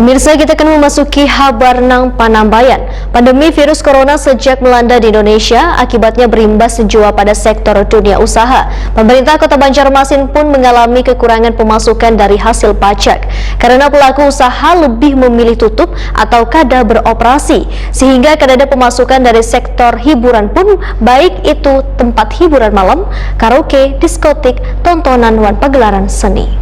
Pemirsa, kita akan memasuki kabar nang Panambayan. Pandemi virus corona sejak melanda di Indonesia akibatnya berimbas jua pada sektor dunia usaha. Pemerintah Kota Banjarmasin pun mengalami kekurangan pemasukan dari hasil pajak karena pelaku usaha lebih memilih tutup atau kada beroperasi, sehingga kada ada pemasukan dari sektor hiburan pun, baik itu tempat hiburan malam, karaoke, diskotik, tontonan dan pagelaran seni.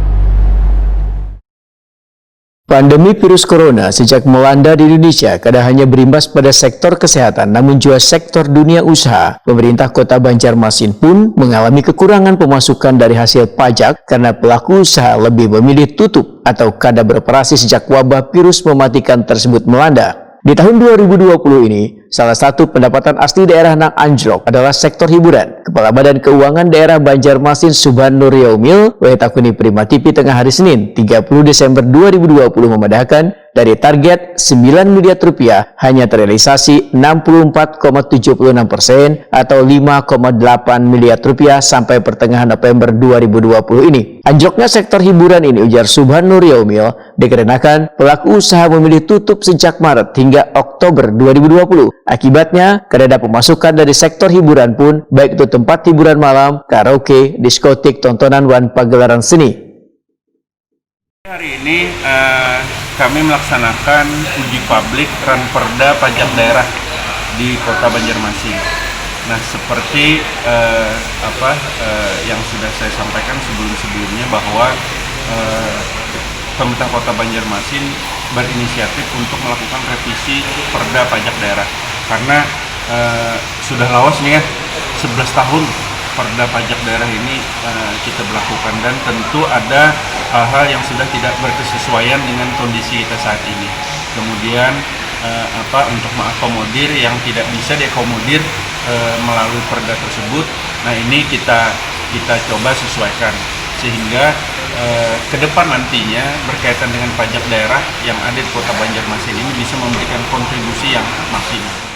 Pandemi virus corona sejak melanda di Indonesia kada hanya berimbas pada sektor kesehatan, namun juga sektor dunia usaha. Pemerintah Kota Banjarmasin pun mengalami kekurangan pemasukan dari hasil pajak karena pelaku usaha lebih memilih tutup atau kada beroperasi sejak wabah virus mematikan tersebut melanda. Di tahun 2020 ini, salah satu pendapatan asli daerah nang anjlok adalah sektor hiburan. Kepala Badan Keuangan Daerah Banjarmasin Subhan Nuryaumil, Wetakuni Prima TV tengah hari Senin 30 Desember 2020 memedahkan dari target 9 miliar rupiah hanya terrealisasi 64,76% atau 5,8 miliar rupiah sampai pertengahan November 2020 ini. Anjloknya sektor hiburan ini, ujar Subhan Nuryaumil, dikarenakan pelaku usaha memilih tutup sejak Maret hingga Oktober 2020. Akibatnya, kada ada pemasukan dari sektor hiburan pun, baik itu tempat hiburan malam, karaoke, diskotik, tontonan, dan pagelaran seni. Hari ini kami melaksanakan uji publik Ranperda Pajak Daerah di Kota Banjarmasin. Nah, seperti yang sudah saya sampaikan sebelumnya bahwa pemerintah Kota Banjarmasin berinisiatif untuk melakukan revisi Perda Pajak Daerah karena sudah lawas nih ya, 11 tahun Perda Pajak Daerah ini kita berlakukan, dan tentu ada hal-hal yang sudah tidak berkesesuaian dengan kondisi kita saat ini. Kemudian untuk mengakomodir yang tidak bisa diakomodir melalui perda tersebut. Nah, ini kita coba sesuaikan sehingga ke depan nantinya berkaitan dengan pajak daerah yang ada di Kota Banjarmasin ini bisa memberikan kontribusi yang maksimal.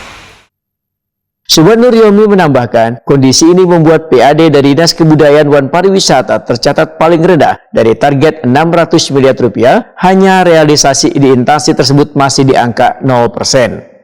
Subhan Nuryaumil menambahkan, kondisi ini membuat PAD dari Dinas Kebudayaan dan Pariwisata tercatat paling rendah dari target 600 miliar rupiah, hanya realisasi di instansi tersebut masih di angka 0%.